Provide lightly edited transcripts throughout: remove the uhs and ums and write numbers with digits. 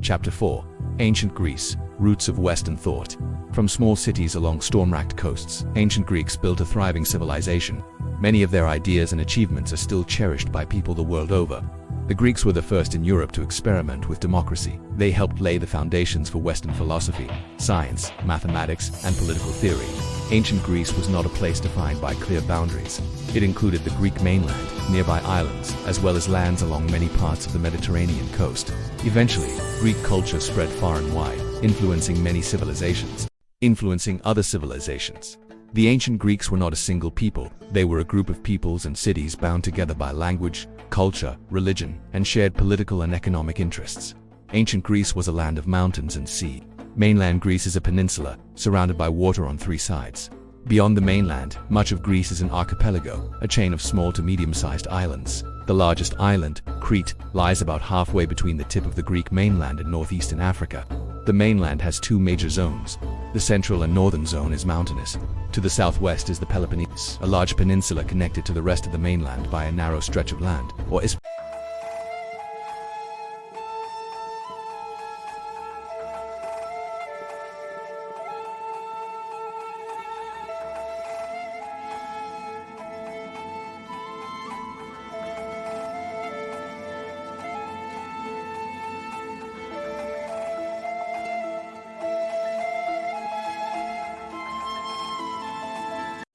Chapter 4. Ancient Greece, Roots of Western Thought. From small cities along storm-racked coasts, ancient Greeks built a thriving civilization. Many of their ideas and achievements are still cherished by people the world over. The Greeks were the first in Europe to experiment with democracy. They helped lay the foundations for Western philosophy, science, mathematics, and political theory. Ancient Greece was not a place defined by clear boundaries. It included the Greek mainland, nearby islands, as well as lands along many parts of the Mediterranean coast. Eventually, Greek culture spread far and wide, influencing many civilizations, influencing other civilizations. The ancient Greeks were not a single people. They were a group of peoples and cities bound together by language, culture, religion, and shared political and economic interests. Ancient Greece was a land of mountains and sea. Mainland Greece is a peninsula, surrounded by water on three sides. Beyond the mainland, much of Greece is an archipelago, a chain of small to medium-sized islands. The largest island, Crete, lies about halfway between the tip of the Greek mainland and northeastern Africa. The mainland has two major zones. The central and northern zone is mountainous. To the southwest is the Peloponnese, a large peninsula connected to the rest of the mainland by a narrow stretch of land, or is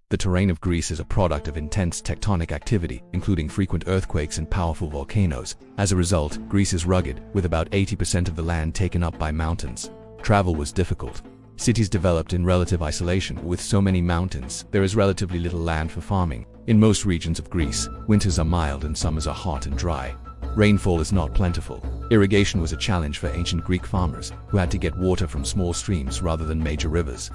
The terrain of Greece is a product of intense tectonic activity, including frequent earthquakes and powerful volcanoes. As a result, Greece is rugged, with about 80% of the land taken up by mountains. Travel was difficult. Cities developed in relative isolation. With so many mountains, there is relatively little land for farming. In most regions of Greece, winters are mild and summers are hot and dry. Rainfall is not plentiful. Irrigation was a challenge for ancient Greek farmers, who had to get water from small streams rather than major rivers.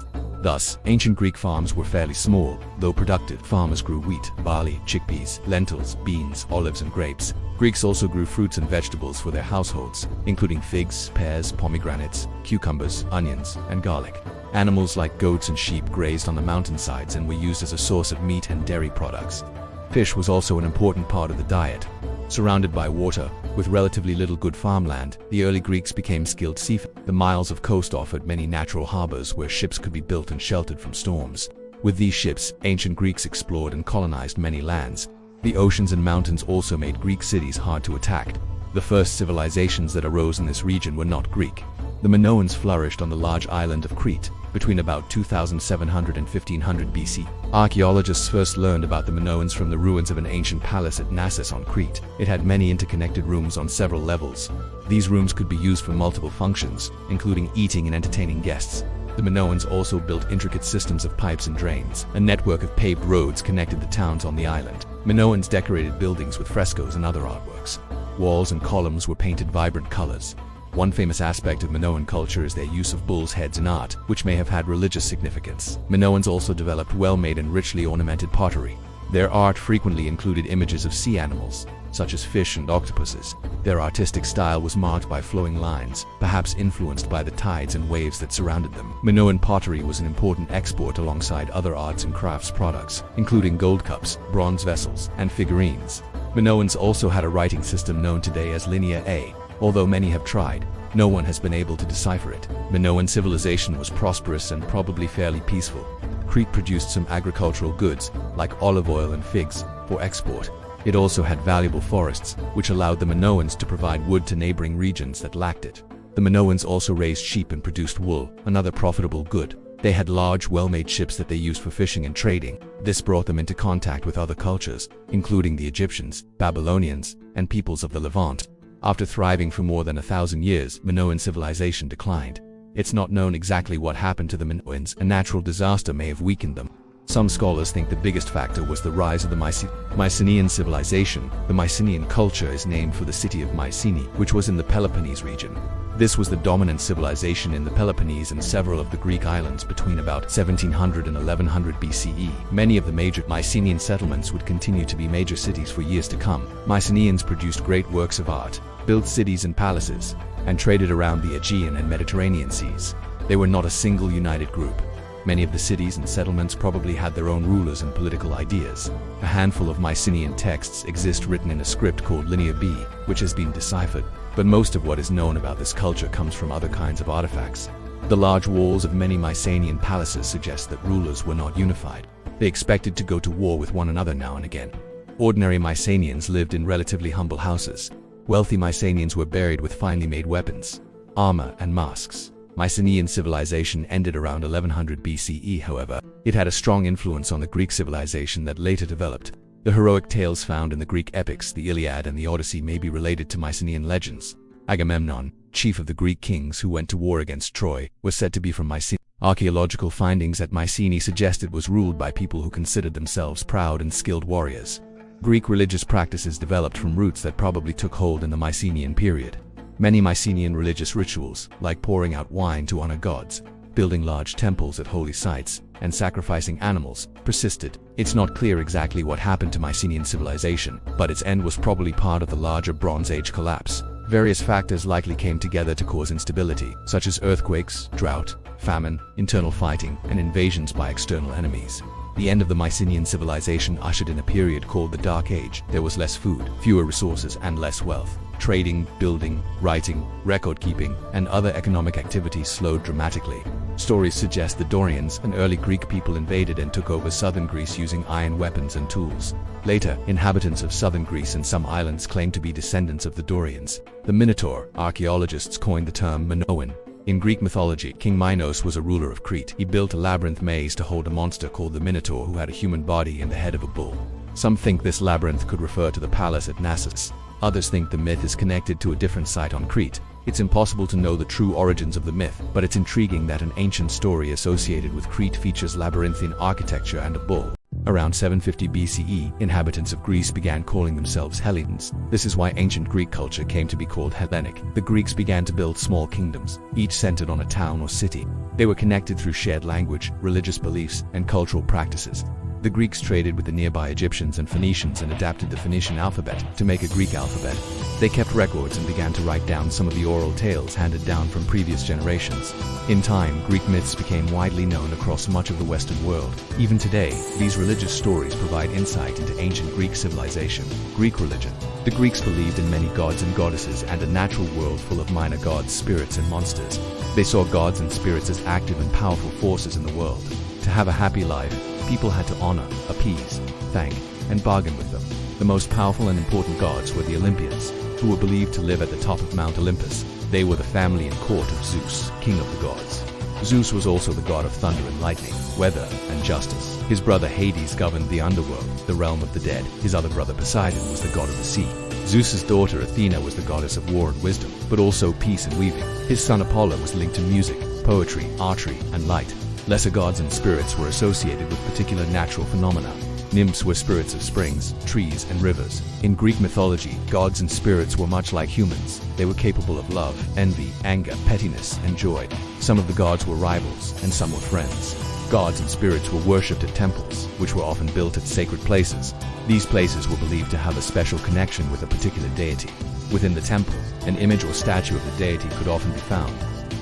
Thus, ancient Greek farms were fairly small, though productive. Farmers grew wheat, barley, chickpeas, lentils, beans, olives, and grapes. Greeks also grew fruits and vegetables for their households, including figs, pears, pomegranates, cucumbers, onions, and garlic. Animals like goats and sheep grazed on the mountainsides and were used as a source of meat and dairy products. Fish was also an important part of the diet. Surrounded by water, with relatively little good farmland, the early Greeks became skilled seafarers. The miles of coast offered many natural harbors where ships could be built and sheltered from storms. With these ships, ancient Greeks explored and colonized many lands. The oceans and mountains also made Greek cities hard to attack. The first civilizations that arose in this region were not Greek. The Minoans flourished on the large island of Crete between about 2700 and 1500 BC. Archaeologists first learned about the Minoans from the ruins of an ancient palace at Knossos on Crete. It had many interconnected rooms on several levels. These rooms could be used for multiple functions, including eating and entertaining guests. The Minoans also built intricate systems of pipes and drains. A network of paved roads connected the towns on the island. Minoans decorated buildings with frescoes and other artworks. Walls and columns were painted vibrant colors. One famous aspect of Minoan culture is their use of bulls' heads in art, which may have had religious significance. Minoans also developed well-made and richly ornamented pottery. Their art frequently included images of sea animals, such as fish and octopuses. Their artistic style was marked by flowing lines, perhaps influenced by the tides and waves that surrounded them. Minoan pottery was an important export alongside other arts and crafts products, including gold cups, bronze vessels, and figurines. Minoans also had a writing system known today as Linear A. Although many have tried, no one has been able to decipher it. Minoan civilization was prosperous and probably fairly peaceful. Crete produced some agricultural goods, like olive oil and figs, for export. It also had valuable forests, which allowed the Minoans to provide wood to neighboring regions that lacked it. The Minoans also raised sheep and produced wool, another profitable good. They had large, well-made ships that they used for fishing and trading. This brought them into contact with other cultures, including the Egyptians, Babylonians, and peoples of the Levant. After thriving for more than 1,000 years, Minoan civilization declined. It's not known exactly what happened to the Minoans. A natural disaster may have weakened them. Some scholars think the biggest factor was the rise of the Mycenaean civilization. The Mycenaean culture is named for the city of Mycenae, which was in the Peloponnese region. This was the dominant civilization in the Peloponnese and several of the Greek islands between about 1700 and 1100 BCE. Many of the major Mycenaean settlements would continue to be major cities for years to come. Mycenaeans produced great works of art, built cities and palaces, and traded around the Aegean and Mediterranean seas. They were not a single united group. Many of the cities and settlements probably had their own rulers and political ideas. A handful of Mycenaean texts exist written in a script called Linear B, which has been deciphered, but most of what is known about this culture comes from other kinds of artifacts. The large walls of many Mycenaean palaces suggest that rulers were not unified. They expected to go to war with one another now and again. Ordinary Mycenaeans lived in relatively humble houses. Wealthy Mycenaeans were buried with finely made weapons, armor, and masks. Mycenaean civilization ended around 1100 BCE, however. It had a strong influence on the Greek civilization that later developed. The heroic tales found in the Greek epics, the Iliad and the Odyssey, may be related to Mycenaean legends. Agamemnon, chief of the Greek kings who went to war against Troy, was said to be from Mycenae. Archaeological findings at Mycenae suggest it was ruled by people who considered themselves proud and skilled warriors. Greek religious practices developed from roots that probably took hold in the Mycenaean period. Many Mycenaean religious rituals, like pouring out wine to honor gods, building large temples at holy sites, and sacrificing animals, persisted. It's not clear exactly what happened to Mycenaean civilization, but its end was probably part of the larger Bronze Age collapse. Various factors likely came together to cause instability, such as earthquakes, drought, famine, internal fighting, and invasions by external enemies. The end of the Mycenaean civilization ushered in a period called the Dark Age. There was less food, fewer resources, and less wealth. Trading, building, writing, record-keeping, and other economic activities slowed dramatically. Stories suggest the Dorians, an early Greek people, invaded and took over southern Greece using iron weapons and tools. Later, inhabitants of southern Greece and some islands claimed to be descendants of the Dorians. The Minotaur, archaeologists coined the term Minoan. In Greek mythology, King Minos was a ruler of Crete. He built a labyrinth maze to hold a monster called the Minotaur who had a human body and the head of a bull. Some think this labyrinth could refer to the palace at Knossos. Others think the myth is connected to a different site on Crete. It's impossible to know the true origins of the myth, but it's intriguing that an ancient story associated with Crete features labyrinthine architecture and a bull. Around 750 BCE, inhabitants of Greece began calling themselves Hellenes. This is why ancient Greek culture came to be called Hellenic. The Greeks began to build small kingdoms, each centered on a town or city. They were connected through shared language, religious beliefs, and cultural practices. The Greeks traded with the nearby Egyptians and Phoenicians and adapted the Phoenician alphabet to make a Greek alphabet. They kept records and began to write down some of the oral tales handed down from previous generations. In time, Greek myths became widely known across much of the Western world. Even today, these religious stories provide insight into ancient Greek civilization. Greek religion. The Greeks believed in many gods and goddesses and a natural world full of minor gods, spirits, and monsters. They saw gods and spirits as active and powerful forces in the world. To have a happy life, people had to honor, appease, thank, and bargain with them. The most powerful and important gods were the Olympians, who were believed to live at the top of Mount Olympus. They were the family and court of Zeus, king of the gods. Zeus was also the god of thunder and lightning, weather, and justice. His brother Hades governed the underworld, the realm of the dead. His other brother Poseidon was the god of the sea. Zeus's daughter Athena was the goddess of war and wisdom, but also peace and weaving. His son Apollo was linked to music, poetry, archery, and light. Lesser gods and spirits were associated with particular natural phenomena. Nymphs were spirits of springs, trees, and rivers. In Greek mythology, gods and spirits were much like humans. They were capable of love, envy, anger, pettiness, and joy. Some of the gods were rivals, and some were friends. Gods and spirits were worshipped at temples, which were often built at sacred places. These places were believed to have a special connection with a particular deity. Within the temple, an image or statue of the deity could often be found.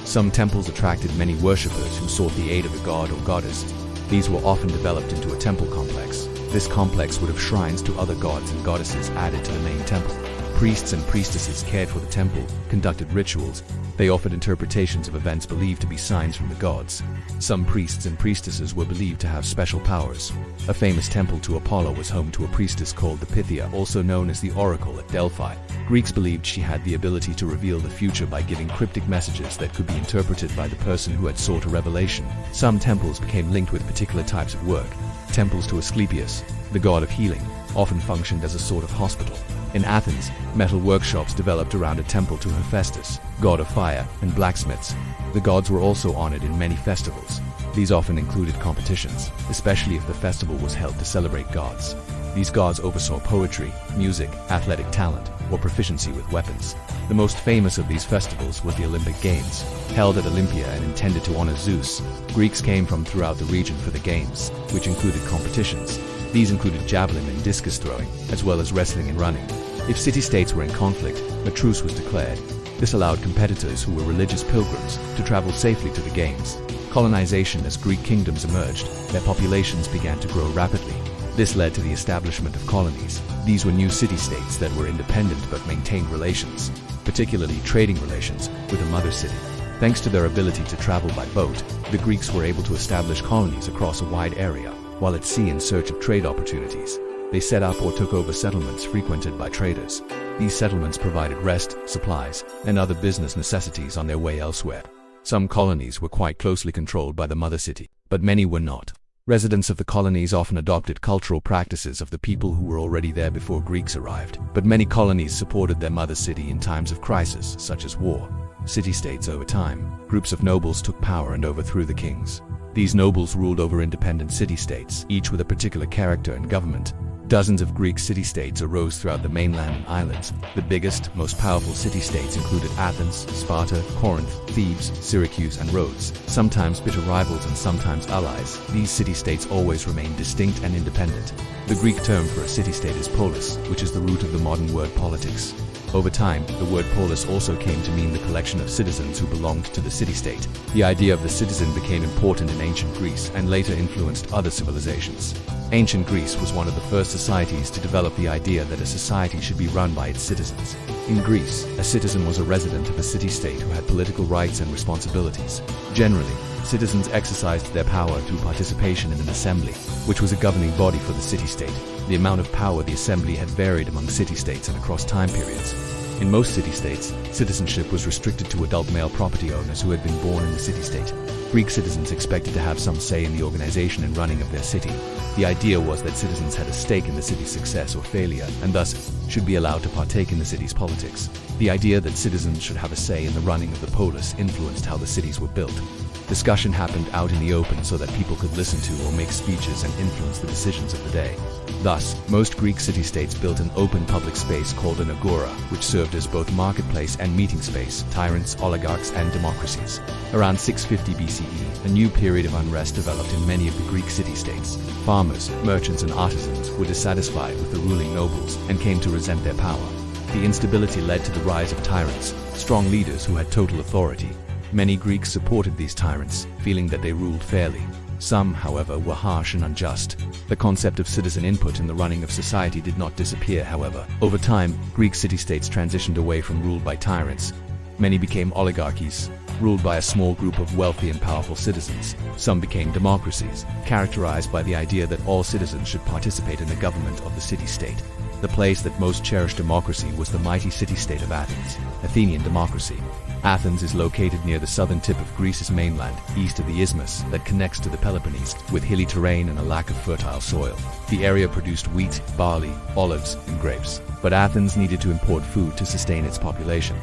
Some temples attracted many worshippers who sought the aid of a god or goddess. These were often developed into a temple complex. This complex would have shrines to other gods and goddesses added to the main temple. Priests and priestesses cared for the temple, conducted rituals. They offered interpretations of events believed to be signs from the gods. Some priests and priestesses were believed to have special powers. A famous temple to Apollo was home to a priestess called the Pythia, also known as the Oracle at Delphi. Greeks believed she had the ability to reveal the future by giving cryptic messages that could be interpreted by the person who had sought a revelation. Some temples became linked with particular types of work. Temples to Asclepius, the god of healing, often functioned as a sort of hospital. In Athens, metal workshops developed around a temple to Hephaestus, god of fire, and blacksmiths. The gods were also honored in many festivals. These often included competitions, especially if the festival was held to celebrate gods. These gods oversaw poetry, music, athletic talent, or proficiency with weapons. The most famous of these festivals was the Olympic Games, held at Olympia and intended to honor Zeus. Greeks came from throughout the region for the games, which included competitions. These included javelin and discus throwing, as well as wrestling and running. If city-states were in conflict, a truce was declared. This allowed competitors who were religious pilgrims to travel safely to the games. Colonization. As Greek kingdoms emerged, their populations began to grow rapidly. This led to the establishment of colonies. These were new city-states that were independent but maintained relations, particularly trading relations, with a mother city. Thanks to their ability to travel by boat, the Greeks were able to establish colonies across a wide area, while at sea in search of trade opportunities. They set up or took over settlements frequented by traders. These settlements provided rest, supplies, and other business necessities on their way elsewhere. Some colonies were quite closely controlled by the mother city, but many were not. Residents of the colonies often adopted cultural practices of the people who were already there before Greeks arrived, but many colonies supported their mother city in times of crisis, such as war. City-states. Over time, groups of nobles took power and overthrew the kings. These nobles ruled over independent city-states, each with a particular character and government. Dozens of Greek city-states arose throughout the mainland and islands. The biggest, most powerful city-states included Athens, Sparta, Corinth, Thebes, Syracuse, and Rhodes, sometimes bitter rivals and sometimes allies. These city-states always remained distinct and independent. The Greek term for a city-state is polis, which is the root of the modern word politics. Over time, the word polis also came to mean the collection of citizens who belonged to the city-state. The idea of the citizen became important in ancient Greece and later influenced other civilizations. Ancient Greece was one of the first societies to develop the idea that a society should be run by its citizens. In Greece, a citizen was a resident of a city-state who had political rights and responsibilities. Generally, citizens exercised their power through participation in an assembly, which was a governing body for the city-state. The amount of power the assembly had varied among city-states and across time periods. In most city-states, citizenship was restricted to adult male property owners who had been born in the city-state. Greek citizens expected to have some say in the organization and running of their city. The idea was that citizens had a stake in the city's success or failure, and thus should be allowed to partake in the city's politics. The idea that citizens should have a say in the running of the polis influenced how the cities were built. Discussion happened out in the open so that people could listen to or make speeches and influence the decisions of the day. Thus, most Greek city-states built an open public space called an agora, which served as both marketplace and meeting space, tyrants, oligarchs, and democracies. Around 650 BCE, a new period of unrest developed in many of the Greek city-states. Farmers, merchants, and artisans were dissatisfied with the ruling nobles and came to resent their power. The instability led to the rise of tyrants, strong leaders who had total authority. Many Greeks supported these tyrants, feeling that they ruled fairly. Some, however, were harsh and unjust. The concept of citizen input in the running of society did not disappear, however. Over time, Greek city-states transitioned away from rule by tyrants. Many became oligarchies, ruled by a small group of wealthy and powerful citizens. Some became democracies, characterized by the idea that all citizens should participate in the government of the city-state. The place that most cherished democracy was the mighty city-state of Athens, Athenian democracy. Athens is located near the southern tip of Greece's mainland, east of the isthmus that connects to the Peloponnese, with hilly terrain and a lack of fertile soil. The area produced wheat, barley, olives, and grapes, but Athens needed to import food to sustain its population.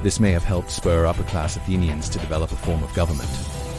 This may have helped spur upper-class Athenians to develop a form of government.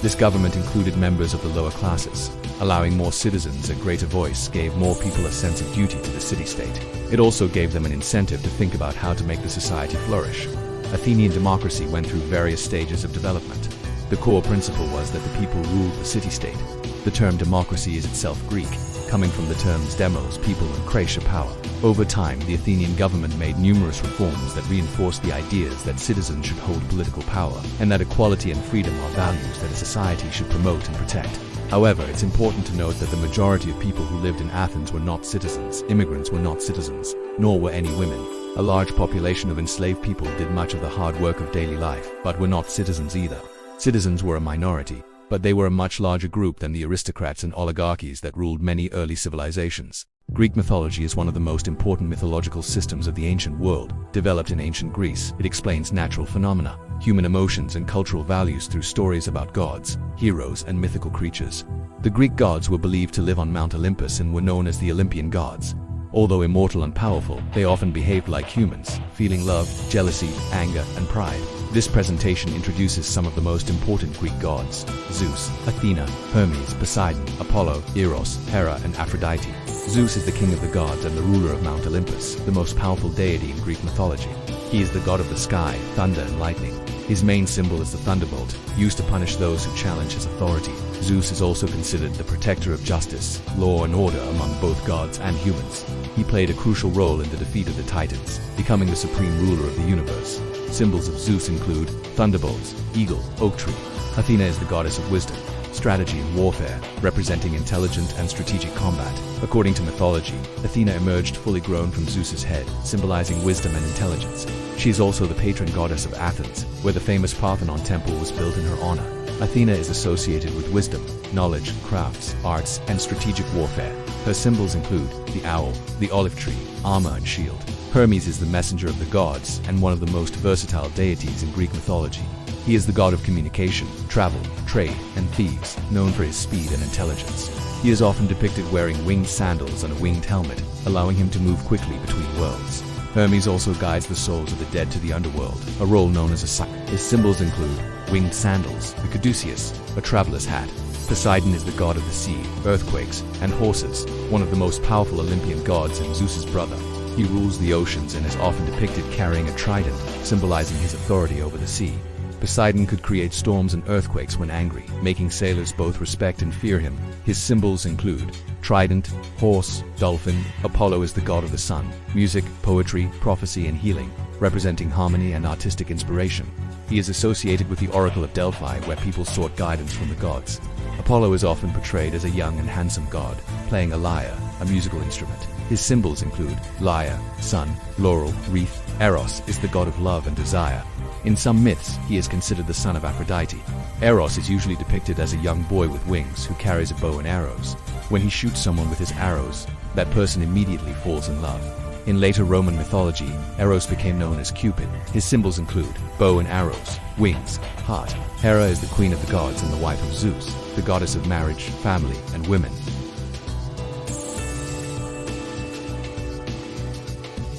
This government included members of the lower classes. Allowing more citizens a greater voice gave more people a sense of duty to the city-state. It also gave them an incentive to think about how to make the society flourish. Athenian democracy went through various stages of development. The core principle was that the people ruled the city-state. The term democracy is itself Greek, coming from the terms demos, people, and kratia, power. Over time, the Athenian government made numerous reforms that reinforced the ideas that citizens should hold political power, and that equality and freedom are values that a society should promote and protect. However, it's important to note that the majority of people who lived in Athens were not citizens. Immigrants were not citizens, nor were any women. A large population of enslaved people did much of the hard work of daily life, but were not citizens either. Citizens were a minority, but they were a much larger group than the aristocrats and oligarchies that ruled many early civilizations. Greek mythology is one of the most important mythological systems of the ancient world. Developed in ancient Greece, it explains natural phenomena, human emotions, and cultural values through stories about gods, heroes, and mythical creatures. The Greek gods were believed to live on Mount Olympus and were known as the Olympian gods. Although immortal and powerful, they often behaved like humans, feeling love, jealousy, anger, and pride. This presentation introduces some of the most important Greek gods: Zeus, Athena, Hermes, Poseidon, Apollo, Eros, Hera, and Aphrodite. Zeus is the king of the gods and the ruler of Mount Olympus, the most powerful deity in Greek mythology. He is the god of the sky, thunder, and lightning. His main symbol is the thunderbolt, used to punish those who challenge his authority. Zeus is also considered the protector of justice, law, and order among both gods and humans. He played a crucial role in the defeat of the Titans, becoming the supreme ruler of the universe. Symbols of Zeus include thunderbolts, eagle, oak tree. Athena is the goddess of wisdom, strategy and warfare, representing intelligent and strategic combat. According to mythology, Athena emerged fully grown from Zeus's head, symbolizing wisdom and intelligence. She is also the patron goddess of Athens, where the famous Parthenon temple was built in her honor. Athena is associated with wisdom, knowledge, crafts, arts, and strategic warfare. Her symbols include the owl, the olive tree, armor and shield. Hermes is the messenger of the gods and one of the most versatile deities in Greek mythology. He is the god of communication, travel, trade, and thieves, known for his speed and intelligence. He is often depicted wearing winged sandals and a winged helmet, allowing him to move quickly between worlds. Hermes also guides the souls of the dead to the underworld, a role known as a suck. His symbols include winged sandals, the caduceus, a traveler's hat. Poseidon is the god of the sea, earthquakes, and horses, one of the most powerful Olympian gods and Zeus's brother. He rules the oceans and is often depicted carrying a trident, symbolizing his authority over the sea. Poseidon could create storms and earthquakes when angry, making sailors both respect and fear him. His symbols include trident, horse, dolphin. Apollo is the god of the sun, music, poetry, prophecy, and healing, representing harmony and artistic inspiration. He is associated with the Oracle of Delphi, where people sought guidance from the gods. Apollo is often portrayed as a young and handsome god, playing a lyre, a musical instrument. His symbols include lyre, sun, laurel, wreath. Eros is the god of love and desire. In some myths, he is considered the son of Aphrodite. Eros is usually depicted as a young boy with wings who carries a bow and arrows. When he shoots someone with his arrows, that person immediately falls in love. In later Roman mythology, Eros became known as Cupid. His symbols include bow and arrows, wings, heart. Hera is the queen of the gods and the wife of Zeus, the goddess of marriage, family, and women.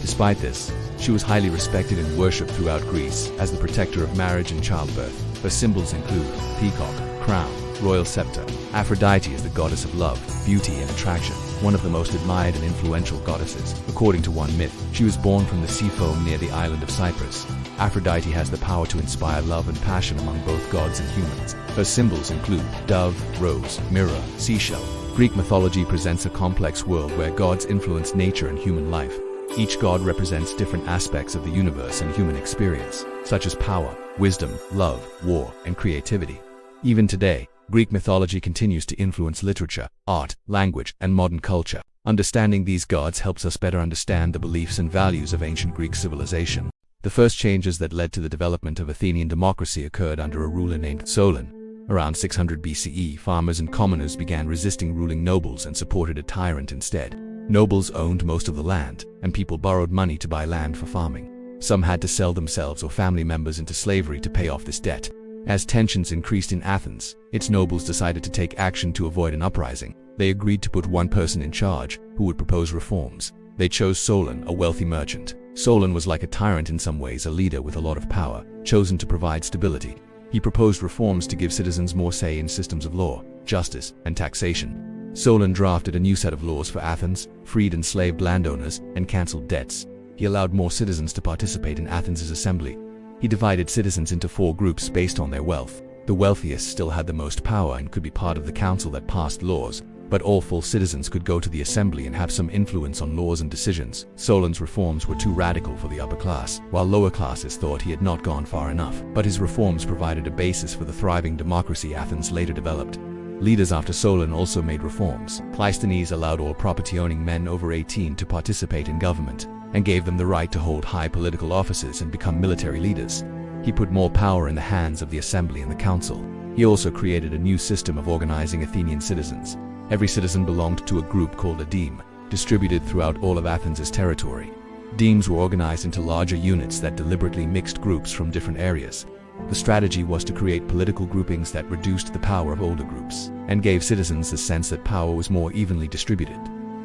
Despite this, she was highly respected and worshipped throughout Greece as the protector of marriage and childbirth. Her symbols include peacock, crown, royal scepter. Aphrodite is the goddess of love, beauty, and attraction, one of the most admired and influential goddesses. According to one myth, she was born from the sea foam near the island of Cyprus. Aphrodite has the power to inspire love and passion among both gods and humans. Her symbols include dove, rose, mirror, seashell. Greek mythology presents a complex world where gods influence nature and human life. Each god represents different aspects of the universe and human experience, such as power, wisdom, love, war, and creativity. Even today, Greek mythology continues to influence literature, art, language, and modern culture. Understanding these gods helps us better understand the beliefs and values of ancient Greek civilization. The first changes that led to the development of Athenian democracy occurred under a ruler named Solon. Around 600 BCE, farmers and commoners began resisting ruling nobles and supported a tyrant instead. Nobles owned most of the land, and people borrowed money to buy land for farming. Some had to sell themselves or family members into slavery to pay off this debt. As tensions increased in Athens, its nobles decided to take action to avoid an uprising. They agreed to put one person in charge, who would propose reforms. They chose Solon, a wealthy merchant. Solon was like a tyrant in some ways, a leader with a lot of power, chosen to provide stability. He proposed reforms to give citizens more say in systems of law, justice, and taxation. Solon drafted a new set of laws for Athens, freed enslaved landowners, and cancelled debts. He allowed more citizens to participate in Athens' assembly. He divided citizens into 4 groups based on their wealth. The wealthiest still had the most power and could be part of the council that passed laws, but all full citizens could go to the assembly and have some influence on laws and decisions. Solon's reforms were too radical for the upper class, while lower classes thought he had not gone far enough. But his reforms provided a basis for the thriving democracy Athens later developed. Leaders after Solon also made reforms. Cleisthenes allowed all property-owning men over 18 to participate in government, and gave them the right to hold high political offices and become military leaders. He put more power in the hands of the assembly and the council. He also created a new system of organizing Athenian citizens. Every citizen belonged to a group called a deme, distributed throughout all of Athens' territory. Demes were organized into larger units that deliberately mixed groups from different areas. The strategy was to create political groupings that reduced the power of older groups, and gave citizens the sense that power was more evenly distributed.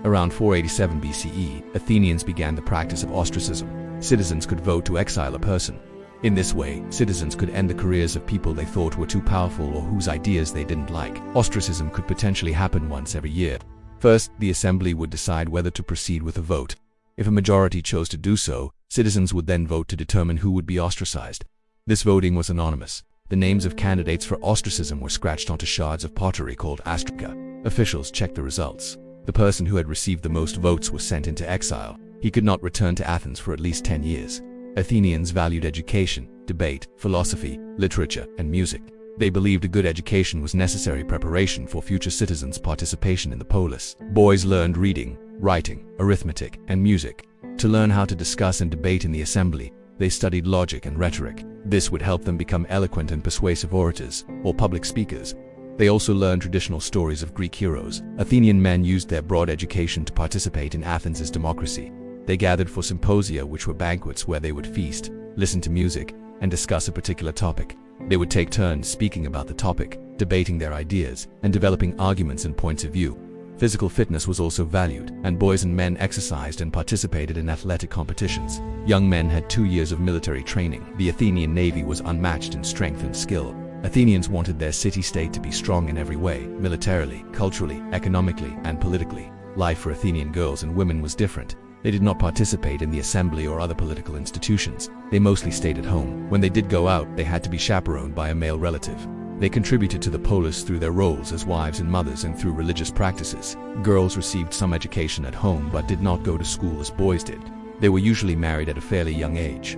Around 487 BCE, Athenians began the practice of ostracism. Citizens could vote to exile a person. In this way, citizens could end the careers of people they thought were too powerful or whose ideas they didn't like. Ostracism could potentially happen once every year. First, the assembly would decide whether to proceed with a vote. If a majority chose to do so, citizens would then vote to determine who would be ostracized. This voting was anonymous. The names of candidates for ostracism were scratched onto shards of pottery called astraca. Officials checked the results. The person who had received the most votes was sent into exile. He could not return to Athens for at least 10 years. Athenians valued education, debate, philosophy, literature, and music. They believed a good education was necessary preparation for future citizens' participation in the polis. Boys learned reading, writing, arithmetic, and music. To learn how to discuss and debate in the assembly, they studied logic and rhetoric. This would help them become eloquent and persuasive orators, or public speakers. They also learned traditional stories of Greek heroes. Athenian men used their broad education to participate in Athens' democracy. They gathered for symposia, which were banquets where they would feast, listen to music, and discuss a particular topic. They would take turns speaking about the topic, debating their ideas, and developing arguments and points of view. Physical fitness was also valued, and boys and men exercised and participated in athletic competitions. Young men had 2 years of military training. The Athenian navy was unmatched in strength and skill. Athenians wanted their city-state to be strong in every way, militarily, culturally, economically, and politically. Life for Athenian girls and women was different. They did not participate in the assembly or other political institutions. They mostly stayed at home. When they did go out, they had to be chaperoned by a male relative. They contributed to the polis through their roles as wives and mothers and through religious practices. Girls received some education at home but did not go to school as boys did. They were usually married at a fairly young age.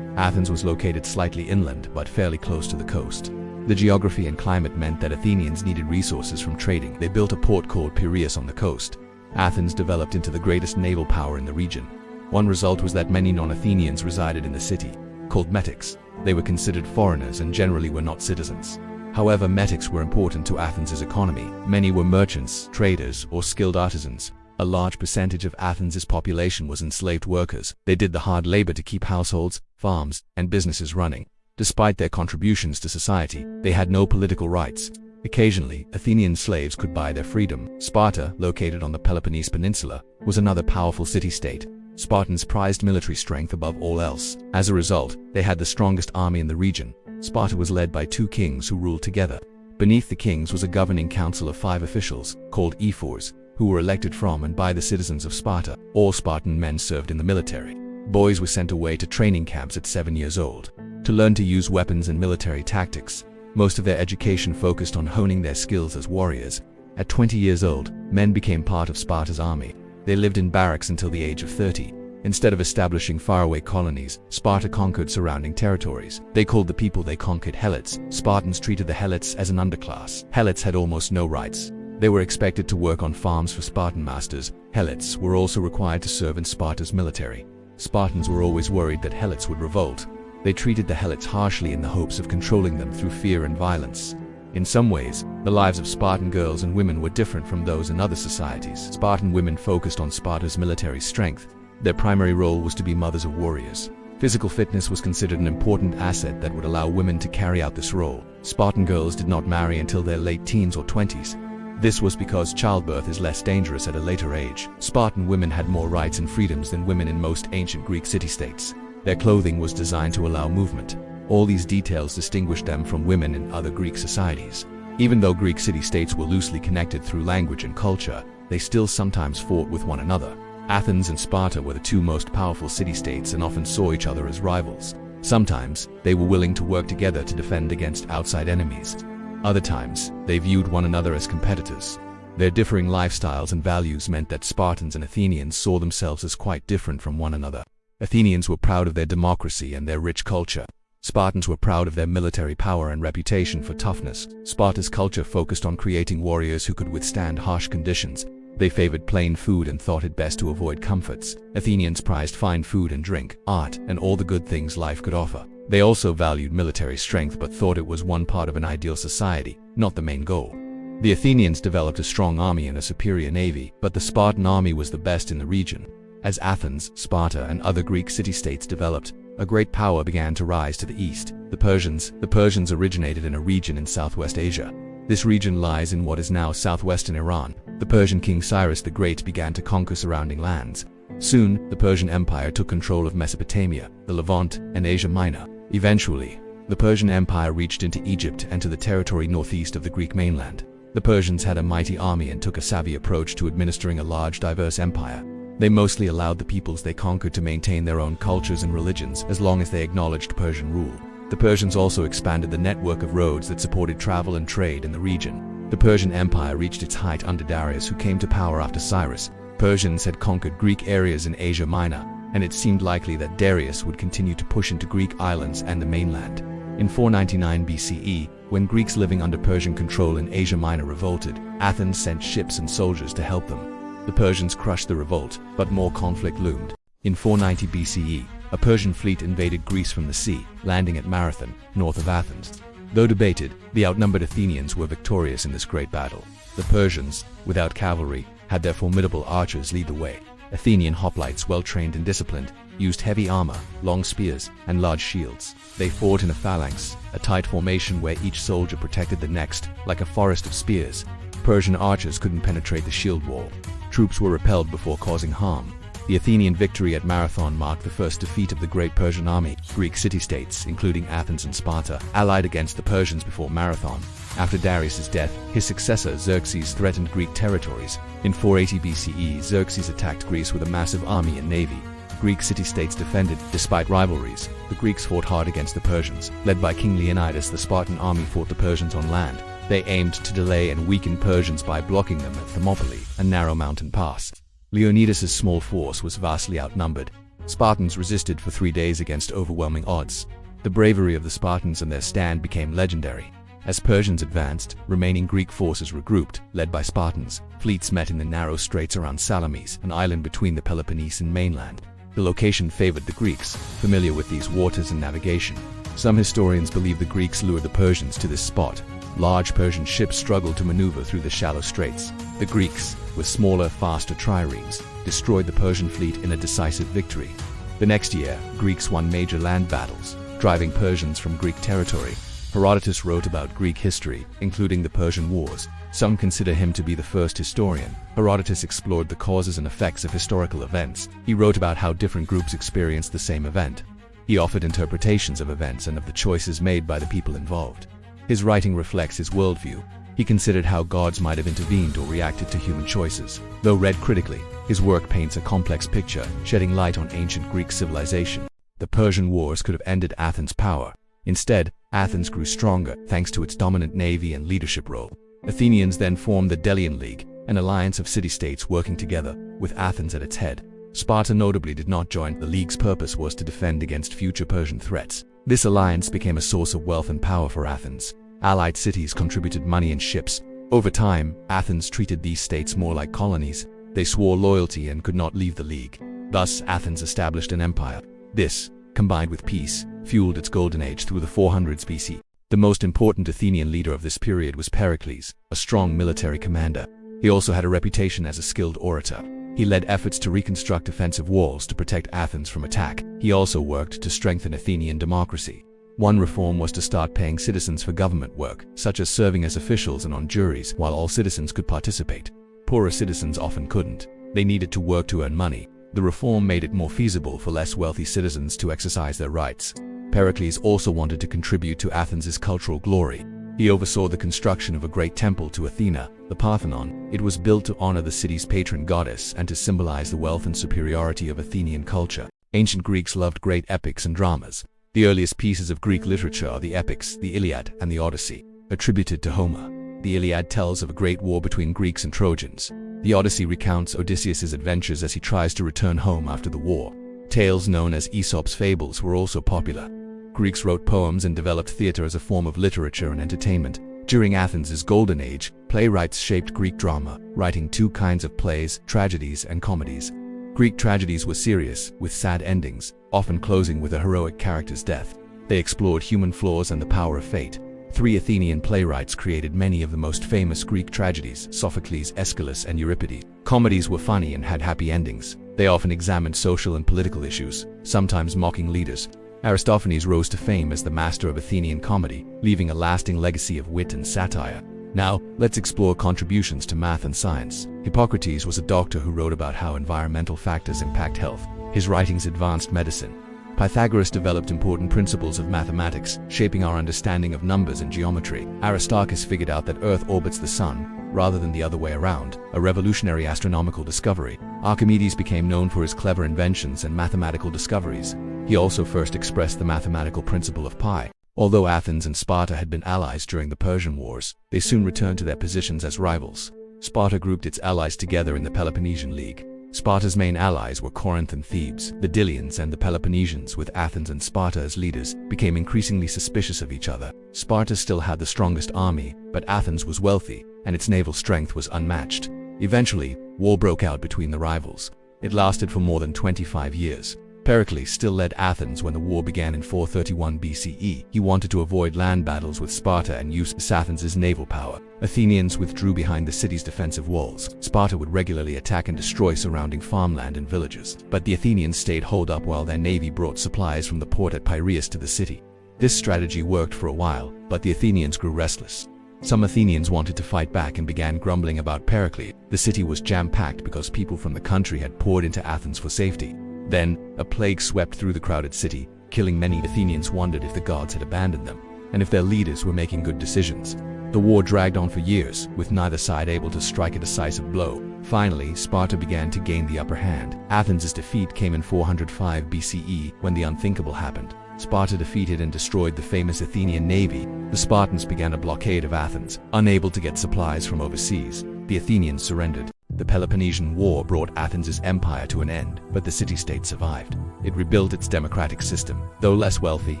Athens was located slightly inland but fairly close to the coast. The geography and climate meant that Athenians needed resources from trading. They built a port called Piraeus on the coast. Athens developed into the greatest naval power in the region. One result was that many non-Athenians resided in the city, called metics. They were considered foreigners and generally were not citizens. However, metics were important to Athens' economy. Many were merchants, traders, or skilled artisans. A large percentage of Athens' population was enslaved workers. They did the hard labor to keep households, farms, and businesses running. Despite their contributions to society, they had no political rights. Occasionally, Athenian slaves could buy their freedom. Sparta, located on the Peloponnese Peninsula, was another powerful city-state. Spartans prized military strength above all else. As a result, they had the strongest army in the region. Sparta was led by 2 kings who ruled together. Beneath the kings was a governing council of 5 officials, called ephors, who were elected from and by the citizens of Sparta. All Spartan men served in the military. Boys were sent away to training camps at 7 years old to learn to use weapons and military tactics. Most of their education focused on honing their skills as warriors. At 20 years old, men became part of Sparta's army. They lived in barracks until the age of 30. Instead of establishing faraway colonies, Sparta conquered surrounding territories. They called the people they conquered Helots. Spartans treated the Helots as an underclass. Helots had almost no rights. They were expected to work on farms for Spartan masters. Helots were also required to serve in Sparta's military. Spartans were always worried that Helots would revolt. They treated the Helots harshly in the hopes of controlling them through fear and violence. In some ways, the lives of Spartan girls and women were different from those in other societies. Spartan women focused on Sparta's military strength. Their primary role was to be mothers of warriors. Physical fitness was considered an important asset that would allow women to carry out this role. Spartan girls did not marry until their late teens or 20s. This was because childbirth is less dangerous at a later age. Spartan women had more rights and freedoms than women in most ancient Greek city-states. Their clothing was designed to allow movement. All these details distinguished them from women in other Greek societies. Even though Greek city-states were loosely connected through language and culture, they still sometimes fought with one another. Athens and Sparta were the 2 most powerful city-states and often saw each other as rivals. Sometimes, they were willing to work together to defend against outside enemies. Other times, they viewed one another as competitors. Their differing lifestyles and values meant that Spartans and Athenians saw themselves as quite different from one another. Athenians were proud of their democracy and their rich culture. Spartans were proud of their military power and reputation for toughness. Sparta's culture focused on creating warriors who could withstand harsh conditions. They favored plain food and thought it best to avoid comforts. Athenians prized fine food and drink, art, and all the good things life could offer. They also valued military strength but thought it was one part of an ideal society, not the main goal. The Athenians developed a strong army and a superior navy, but the Spartan army was the best in the region. As Athens, Sparta, and other Greek city-states developed, a great power began to rise to the east. The Persians originated in a region in southwest Asia. This region lies in what is now southwestern Iran. The Persian king Cyrus the Great began to conquer surrounding lands. Soon, the Persian Empire took control of Mesopotamia, the Levant, and Asia Minor. Eventually, the Persian Empire reached into Egypt and to the territory northeast of the Greek mainland. The Persians had a mighty army and took a savvy approach to administering a large, diverse empire. They mostly allowed the peoples they conquered to maintain their own cultures and religions as long as they acknowledged Persian rule. The Persians also expanded the network of roads that supported travel and trade in the region. The Persian Empire reached its height under Darius, who came to power after Cyrus. Persians had conquered Greek areas in Asia Minor. and it seemed likely that Darius would continue to push into Greek islands and the mainland. In 499 BCE, when Greeks living under Persian control in Asia Minor revolted, Athens sent ships and soldiers to help them. The Persians crushed the revolt, but more conflict loomed. In 490 BCE, a Persian fleet invaded Greece from the sea, landing at Marathon, north of Athens. Though debated, the outnumbered Athenians were victorious in this great battle. The Persians, without cavalry, had their formidable archers lead the way. Athenian hoplites, well-trained and disciplined, used heavy armor, long spears, and large shields. They fought in a phalanx, a tight formation where each soldier protected the next, like a forest of spears. Persian archers couldn't penetrate the shield wall. Troops were repelled before causing harm. The Athenian victory at Marathon marked the first defeat of the great Persian army. Greek city-states, including Athens and Sparta, allied against the Persians before Marathon. After Darius's death, his successor Xerxes threatened Greek territories. In 480 BCE, Xerxes attacked Greece with a massive army and navy. Greek city-states defended. Despite rivalries, the Greeks fought hard against the Persians. Led by King Leonidas, the Spartan army fought the Persians on land. They aimed to delay and weaken Persians by blocking them at Thermopylae, a narrow mountain pass. Leonidas's small force was vastly outnumbered. Spartans resisted for 3 days against overwhelming odds. The bravery of the Spartans and their stand became legendary. As Persians advanced, remaining Greek forces regrouped, led by Spartans. Fleets met in the narrow straits around Salamis, an island between the Peloponnesian mainland. The location favored the Greeks, familiar with these waters and navigation. Some historians believe the Greeks lured the Persians to this spot. Large Persian ships struggled to maneuver through the shallow straits. The Greeks, with smaller, faster triremes, destroyed the Persian fleet in a decisive victory. The next year, Greeks won major land battles, driving Persians from Greek territory. Herodotus wrote about Greek history, including the Persian Wars. Some consider him to be the first historian. Herodotus explored the causes and effects of historical events. He wrote about how different groups experienced the same event. He offered interpretations of events and of the choices made by the people involved. His writing reflects his worldview. He considered how gods might have intervened or reacted to human choices. Though read critically, his work paints a complex picture, shedding light on ancient Greek civilization. The Persian Wars could have ended Athens' power. Instead, Athens grew stronger thanks to its dominant navy and leadership role. Athenians then formed the Delian League, an alliance of city-states working together, with Athens at its head. Sparta notably did not join. The League's purpose was to defend against future Persian threats. This alliance became a source of wealth and power for Athens. Allied cities contributed money and ships. Over time, Athens treated these states more like colonies. They swore loyalty and could not leave the League. Thus, Athens established an empire. This, combined with peace, fueled its golden age through the 400s BC. The most important Athenian leader of this period was Pericles, a strong military commander. He also had a reputation as a skilled orator. He led efforts to reconstruct defensive walls to protect Athens from attack. He also worked to strengthen Athenian democracy. One reform was to start paying citizens for government work, such as serving as officials and on juries, while all citizens could participate. Poorer citizens often couldn't. They needed to work to earn money. The reform made it more feasible for less wealthy citizens to exercise their rights. Pericles also wanted to contribute to Athens' cultural glory. He oversaw the construction of a great temple to Athena, the Parthenon. It was built to honor the city's patron goddess and to symbolize the wealth and superiority of Athenian culture. Ancient Greeks loved great epics and dramas. The earliest pieces of Greek literature are the epics, the Iliad and the Odyssey, attributed to Homer. The Iliad tells of a great war between Greeks and Trojans. The Odyssey recounts Odysseus' adventures as he tries to return home after the war. Tales known as Aesop's fables were also popular. Greeks wrote poems and developed theater as a form of literature and entertainment. During Athens' golden age, playwrights shaped Greek drama, writing two kinds of plays, tragedies and comedies. Greek tragedies were serious, with sad endings, often closing with a heroic character's death. They explored human flaws and the power of fate. 3 Athenian playwrights created many of the most famous Greek tragedies: Sophocles, Aeschylus, and Euripides. Comedies were funny and had happy endings. They often examined social and political issues, sometimes mocking leaders. Aristophanes rose to fame as the master of Athenian comedy, leaving a lasting legacy of wit and satire. Now, let's explore contributions to math and science. Hippocrates was a doctor who wrote about how environmental factors impact health. His writings advanced medicine. Pythagoras developed important principles of mathematics, shaping our understanding of numbers and geometry. Aristarchus figured out that Earth orbits the Sun, rather than the other way around, a revolutionary astronomical discovery. Archimedes became known for his clever inventions and mathematical discoveries. He also first expressed the mathematical principle of pi. Although Athens and Sparta had been allies during the Persian Wars, they soon returned to their positions as rivals. Sparta grouped its allies together in the Peloponnesian League. Sparta's main allies were Corinth and Thebes. The Delians and the Peloponnesians, with Athens and Sparta as leaders, became increasingly suspicious of each other. Sparta still had the strongest army, but Athens was wealthy, and its naval strength was unmatched. Eventually, war broke out between the rivals. It lasted for more than 25 years. Pericles still led Athens when the war began in 431 BCE. He wanted to avoid land battles with Sparta and use Athens' naval power. Athenians withdrew behind the city's defensive walls. Sparta would regularly attack and destroy surrounding farmland and villages. But the Athenians stayed holed up while their navy brought supplies from the port at Piraeus to the city. This strategy worked for a while, but the Athenians grew restless. Some Athenians wanted to fight back and began grumbling about Pericles. The city was jam-packed because people from the country had poured into Athens for safety. Then, a plague swept through the crowded city, killing many. Athenians wondered if the gods had abandoned them, and if their leaders were making good decisions. The war dragged on for years, with neither side able to strike a decisive blow. Finally, Sparta began to gain the upper hand. Athens' defeat came in 405 BCE, when the unthinkable happened. Sparta defeated and destroyed the famous Athenian navy. The Spartans began a blockade of Athens. Unable to get supplies from overseas, the Athenians surrendered. The Peloponnesian War brought Athens' empire to an end, but the city-state survived. It rebuilt its democratic system. Though less wealthy,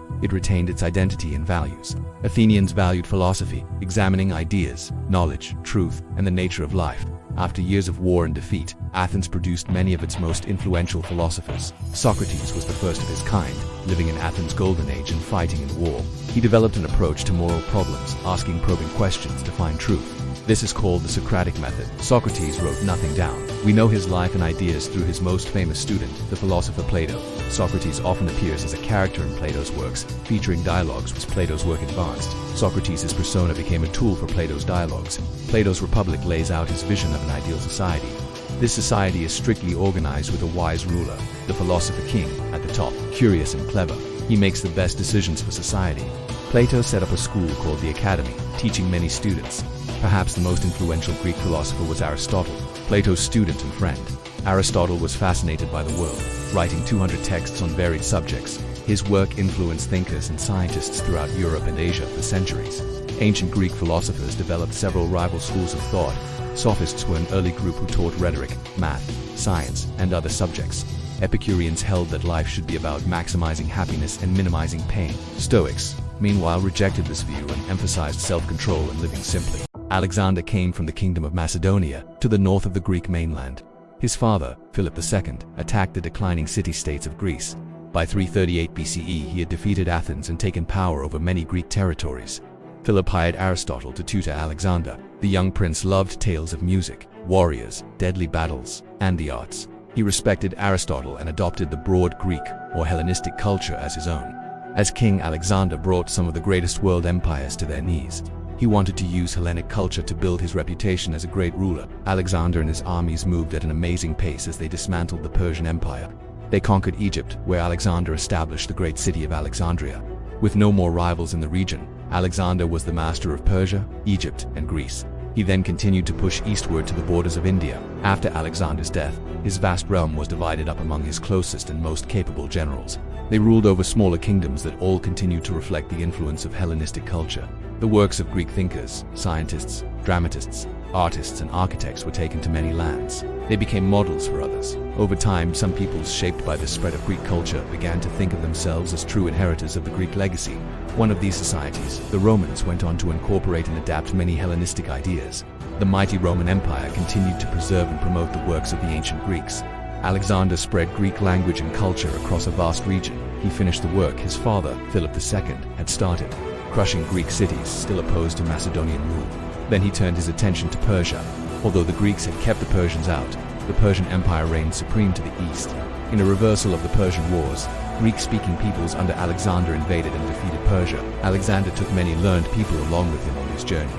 it retained its identity and values. Athenians valued philosophy, examining ideas, knowledge, truth, and the nature of life. After years of war and defeat, Athens produced many of its most influential philosophers. Socrates was the first of his kind, living in Athens' golden age and fighting in war. He developed an approach to moral problems, asking probing questions to find truth. This is called the Socratic method. Socrates wrote nothing down. We know his life and ideas through his most famous student, the philosopher Plato. Socrates often appears as a character in Plato's works, featuring dialogues which Plato's work advanced. Socrates' persona became a tool for Plato's dialogues. Plato's Republic lays out his vision of an ideal society. This society is strictly organized with a wise ruler, the philosopher king, at the top. Curious and clever, he makes the best decisions for society. Plato set up a school called the Academy, teaching many students. Perhaps the most influential Greek philosopher was Aristotle, Plato's student and friend. Aristotle was fascinated by the world, writing 200 texts on varied subjects. His work influenced thinkers and scientists throughout Europe and Asia for centuries. Ancient Greek philosophers developed several rival schools of thought. Sophists were an early group who taught rhetoric, math, science, and other subjects. Epicureans held that life should be about maximizing happiness and minimizing pain. Stoics, meanwhile, rejected this view and emphasized self-control and living simply. Alexander came from the kingdom of Macedonia, to the north of the Greek mainland. His father, Philip II, attacked the declining city-states of Greece. By 338 BCE, he had defeated Athens and taken power over many Greek territories. Philip hired Aristotle to tutor Alexander. The young prince loved tales of music, warriors, deadly battles, and the arts. He respected Aristotle and adopted the broad Greek, or Hellenistic culture as his own. As king, Alexander brought some of the greatest world empires to their knees. He wanted to use Hellenic culture to build his reputation as a great ruler. Alexander and his armies moved at an amazing pace as they dismantled the Persian Empire. They conquered Egypt, where Alexander established the great city of Alexandria. With no more rivals in the region, Alexander was the master of Persia, Egypt, and Greece. He then continued to push eastward to the borders of India. After Alexander's death, his vast realm was divided up among his closest and most capable generals. They ruled over smaller kingdoms that all continued to reflect the influence of Hellenistic culture. The works of Greek thinkers, scientists, dramatists, artists, and architects were taken to many lands. They became models for others. Over time, some peoples shaped by the spread of Greek culture began to think of themselves as true inheritors of the Greek legacy. One of these societies, the Romans, went on to incorporate and adapt many Hellenistic ideas. The mighty Roman Empire continued to preserve and promote the works of the ancient Greeks. Alexander spread Greek language and culture across a vast region. He finished the work his father, Philip II, had started, crushing Greek cities still opposed to Macedonian rule. Then he turned his attention to Persia. Although the Greeks had kept the Persians out, the Persian Empire reigned supreme to the east. In a reversal of the Persian Wars, Greek-speaking peoples under Alexander invaded and defeated Persia. Alexander took many learned people along with him on his journeys.